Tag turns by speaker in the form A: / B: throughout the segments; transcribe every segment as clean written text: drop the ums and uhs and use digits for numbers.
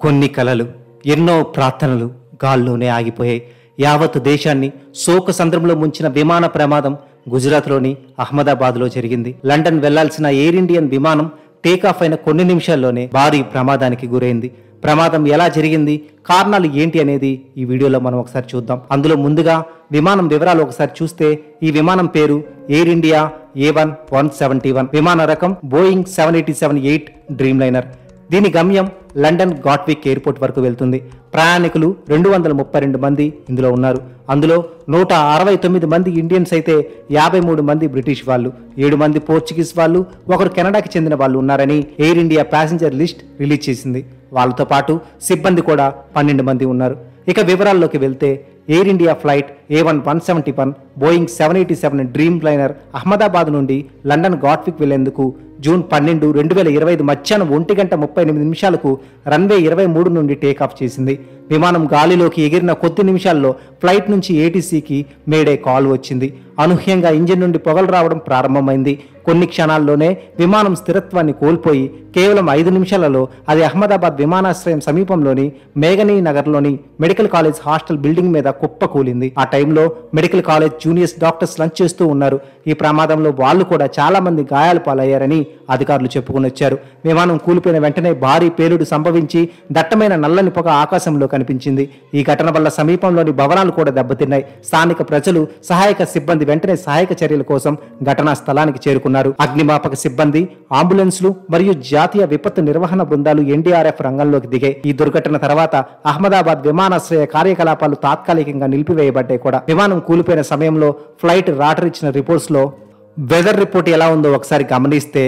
A: కొన్ని కలలు, ఎన్నో ప్రార్థనలు గాల్లోనే ఆగిపోయాయి. యావత్ దేశాన్ని శోక సంద్రంలో ముంచిన విమాన ప్రమాదం గుజరాత్లోని అహ్మదాబాద్లో జరిగింది. లండన్ వెళ్లాల్సిన ఎయిర్ ఇండియన్ విమానం టేకాఫ్ అయిన కొన్ని నిమిషాల్లోనే భారీ ప్రమాదానికి గురైంది. ప్రమాదం ఎలా జరిగింది, కారణాలు ఏంటి అనేది ఈ వీడియోలో మనం ఒకసారి చూద్దాం. అందులో ముందుగా విమానం వివరాలు ఒకసారి చూస్తే, ఈ విమానం పేరు ఎయిర్ ఇండియా A1-171, విమాన రకం బోయింగ్ 787-8 డ్రీమ్ లైనర్. దీని గమ్యం లండన్ గాట్విక్ ఎయిర్పోర్ట్ వరకు వెళ్తుంది. ప్రయాణికులు 232 మంది ఇందులో ఉన్నారు. అందులో 169 మంది ఇండియన్స్ అయితే 53 మంది బ్రిటిష్ వాళ్ళు, 7 మంది పోర్చుగీస్ వాళ్ళు, ఒకరు కెనడాకి చెందిన వాళ్ళు ఉన్నారని air India passenger list release చేసింది. వాళ్ళతో పాటు సిబ్బంది కూడా 12 మంది ఉన్నారు. ఇక వివరాల్లోకి వెళ్తే, air India flight A1-171 Boeing 787 dream liner Ahmedabad నుండి లండన్ గాట్విక్ వెళ్లేందుకు జూన్ 12, 2025 మధ్యాహ్నం 1:38 రన్వే 23 నుండి టేకాఫ్ చేసింది. విమానం గాలిలోకి ఎగిరిన కొద్ది నిమిషాల్లో ఫ్లైట్ నుంచి ఏటీసీకి మేడే కాల్ వచ్చింది. అనూహ్యంగా ఇంజిన్ నుండి పొగలు రావడం ప్రారంభమైంది. కొన్ని క్షణాల్లోనే విమానం స్థిరత్వాన్ని కోల్పోయి కేవలం 5 నిమిషాలలో అది అహ్మదాబాద్ విమానాశ్రయం సమీపంలోని మేఘనీ నగర్లోని మెడికల్ కాలేజ్ హాస్టల్ బిల్డింగ్ మీద కుప్పకూలింది. ఆ టైంలో medical college juniors doctors lunch చేస్తూ ఉన్నారు. ఈ ప్రమాదంలో వాళ్ళు కూడా చాలా మంది గాయాల పాలయ్యారని అధికారులు చెప్పుకుని వచ్చారు. విమానం కూలిపోయిన వెంటనే భారీ పేలుడు సంభవించి దట్టమైన నల్లని పొగ ఆకాశంలో కనిపించింది. ఈ ఘటన వల్ల సమీపంలోని భవనాలు కూడా దెబ్బతిన్నాయి. స్థానిక ప్రజలు, సహాయక సిబ్బంది వెంటనే సహాయక చర్యల కోసం ఘటనా స్థలానికి చేరుకున్నారు. అగ్నిమాపక సిబ్బంది, అంబులెన్స్లు మరియు జాతీయ విపత్తు నిర్వహణ బృందాలు NDRF రంగంలోకి దిగాయి. ఈ దుర్ఘటన తర్వాత అహ్మదాబాద్ విమానాశ్రయ కార్యకలాపాలు తాత్కాలికంగా నిలిపివేయబడ్డాయి కూడా. విమానం కూలిపోయిన సమయంలో ఫ్లైట్ రాటర్ ఇచ్చిన రిపోర్ట్స్ లో వెదర్ రిపోర్ట్ ఎలా ఉందో ఒకసారి గమనిస్తే,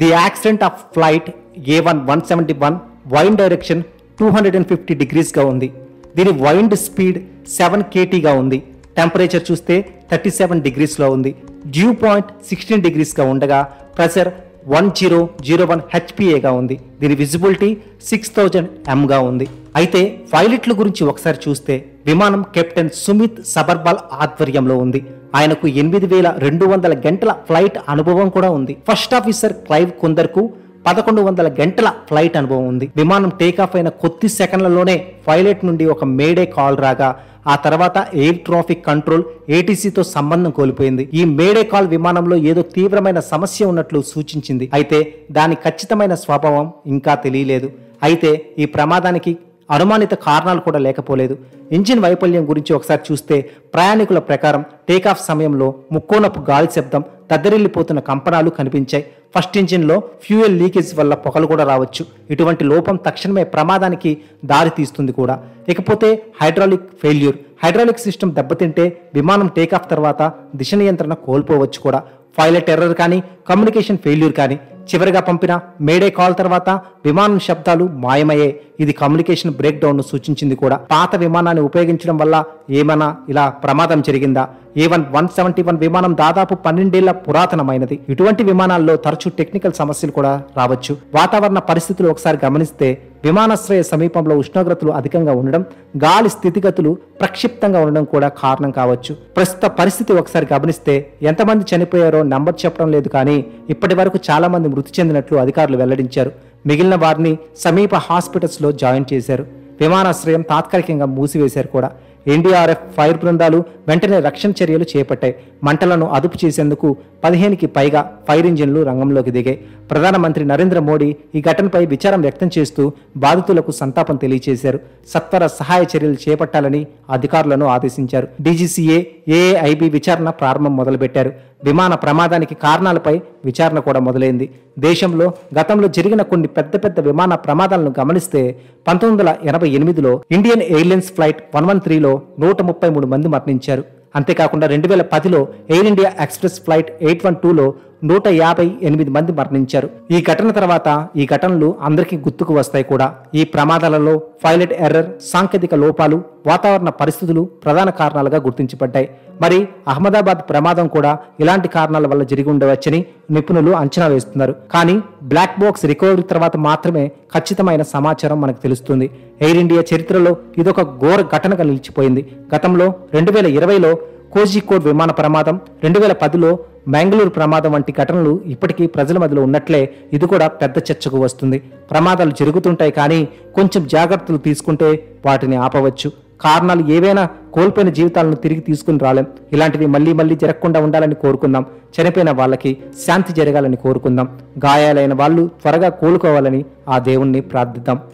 A: the accident of flight A1-171 wind direction 250 degrees గా ఉంది. దీని వైండ్ స్పీడ్ 7 kT గా ఉంది. టెంపరేచర్ చూస్తే 37 degrees లో ఉంది. డ్యూ పాయింట్ 16 degrees గా ఉండగా ప్రెషర్ 1001 HPA గా ఉంది. దీని విజిబిలిటీ 6000 m గా ఉంది. అయితే పైలట్ల గురించి ఒకసారి చూస్తే, విమానం కెప్టెన్ సుమిత్ సబర్వాల్ ఆధ్వర్యంలో ఉంది. ఆయనకు 8200 గంటల ఫ్లైట్ అనుభవం కూడా ఉంది. ఫస్ట్ ఆఫీసర్ క్లైవ్ కుందర్కు 1100 గంటల ఫ్లైట్ అనుభవం ఉంది. విమానం టేకాఫ్ అయిన కొద్ది సెకండ్లలోనే పైలట్ నుండి ఒక మేడే కాల్ రాగా, ఆ తర్వాత ఎయిర్ ట్రాఫిక్ కంట్రోల్ ఏటీసీతో సంబంధం కోల్పోయింది. ఈ మేడే కాల్ విమానంలో ఏదో తీవ్రమైన సమస్య ఉన్నట్లు సూచించింది. అయితే దాని ఖచ్చితమైన స్వభావం ఇంకా తెలియలేదు. అయితే ఈ ప్రమాదానికి అనుమానిత కారణాలు కూడా లేకపోలేదు. ఇంజిన్ వైఫల్యం గురించి ఒకసారి చూస్తే, ప్రయాణికుల ప్రకారం టేకాఫ్ సమయంలో ముక్కోనపు గాలి శబ్దం, దద్దరిల్లిపోతున్న కంపనాలు కనిపించాయి. ఫస్ట్ ఇంజిన్లో ఫ్యూయల్ లీకేజ్ వల్ల పొగలు కూడా రావచ్చు. ఇటువంటి లోపం తక్షణమే ప్రమాదానికి దారి తీస్తుంది కూడా. ఇకపోతే హైడ్రాలిక్ ఫెయిల్యూర్. హైడ్రాలిక్ సిస్టమ్ దెబ్బతింటే విమానం టేకాఫ్ తర్వాత దిశ నియంత్రణ కోల్పోవచ్చు కూడా. పైలట్ ఎర్రర్ కానీ, కమ్యూనికేషన్ ఫెయిల్యూర్ కానీ. చివరిగా పంపిన మేడే కాల్ తర్వాత విమానం శబ్దాలు మాయమయ్యాయి. ఇది కమ్యూనికేషన్ బ్రేక్ డౌన్ ను సూచించింది కూడా. పాత విమానాన్ని ఉపయోగించడం వల్ల ఏమైనా ఇలా ప్రమాదం జరిగిందా? A1-171 విమానం దాదాపు 12 ఏళ్ల పురాతనమైనది. ఇటువంటి విమానాల్లో తరచూ టెక్నికల్ సమస్యలు కూడా రావచ్చు. వాతావరణ పరిస్థితులు ఒకసారి గమనిస్తే, విమానాశ్రయ సమీపంలో ఉష్ణోగ్రతలు అధికంగా ఉండడం, గాలి స్థితిగతులు ప్రక్షిప్తంగా ఉండడం కూడా కారణం కావచ్చు. ప్రస్తుత పరిస్థితి ఒకసారి గమనిస్తే, ఎంతమంది చనిపోయారో నంబర్ చెప్పడం లేదు, కానీ ఇప్పటి వరకు చాలా మంది మృతి చెందినట్లు అధికారులు వెల్లడించారు. మిగిలిన వారిని సమీప హాస్పిటల్స్ లో జాయిన్ చేశారు. విమానాశ్రయం తాత్కాలికంగా మూసివేశారు కూడా. NDRF ఫైర్ బృందాలు వెంటనే రక్షణ చర్యలు చేపట్టాయి. మంటలను అదుపు చేసేందుకు 15కి పైగా ఫైర్ ఇంజిన్లు రంగంలోకి దిగాయి. ప్రధానమంత్రి నరేంద్ర మోడీ ఈ ఘటనపై విచారం వ్యక్తం చేస్తూ బాధితులకు సంతాపం తెలియజేశారు. సత్వర సహాయ చర్యలు చేపట్టాలని అధికారులను ఆదేశించారు. DGCA, AAIB విచారణ ప్రారంభం మొదలుపెట్టారు. విమాన ప్రమాదానికి కారణాలపై విచారణ కూడా మొదలైంది. దేశంలో గతంలో జరిగిన కొన్ని పెద్ద విమాన ప్రమాదాలను గమనిస్తే, 1988లో ఇండియన్ ఎయిర్లైన్స్ ఫ్లైట్ 113లో 133 మంది మరణించారు. అంతేకాకుండా 2010లో ఎయిర్ ఇండియా ఎక్స్ప్రెస్ ఫ్లైట్ 812లో 158 మంది మరణించారు. ఈ ఘటన తర్వాత ఈ ఘటనలు అందరికీ గుర్తుకు వస్తాయి కూడా. ఈ ప్రమాదాలలో పైలట్ ఎర్రర్, సాంకేతిక లోపాలు, వాతావరణ పరిస్థితులు ప్రధాన కారణాలుగా గుర్తించబడ్డాయి. మరి అహ్మదాబాద్ ప్రమాదం కూడా ఇలాంటి కారణాల వల్ల జరిగి ఉండవచ్చని నిపుణులు అంచనా వేస్తున్నారు. కానీ బ్లాక్ బాక్స్ రికవరీ తర్వాత మాత్రమే ఖచ్చితమైన సమాచారం మనకు తెలుస్తుంది. ఎయిర్ ఇండియా చరిత్రలో ఇదొక ఘోర ఘటనగా నిలిచిపోయింది. గతంలో 2020లో కోజికోడ్ విమాన ప్రమాదం, 2010లో బెంగళూరు ప్రమాదం వంటి ఘటనలు ఇప్పటికీ ప్రజల మధ్యలో ఉన్నట్లే ఇది కూడా పెద్ద చర్చకు వస్తుంది. ప్రమాదాలు జరుగుతుంటాయి, కానీ కొంచెం జాగ్రత్తలు తీసుకుంటే వాటిని ఆపవచ్చు. కారణాలు ఏవైనా కోల్పోయిన జీవితాలను తిరిగి తీసుకుని రాలేం. ఇలాంటివి మళ్ళీ మళ్ళీ జరగకుండా ఉండాలని కోరుకుందాం. చనిపోయిన వాళ్ళకి శాంతి జరగాలని కోరుకుందాం. గాయాలైన వాళ్ళు త్వరగా కోలుకోవాలని ఆ దేవుణ్ణి ప్రార్థిద్దాం.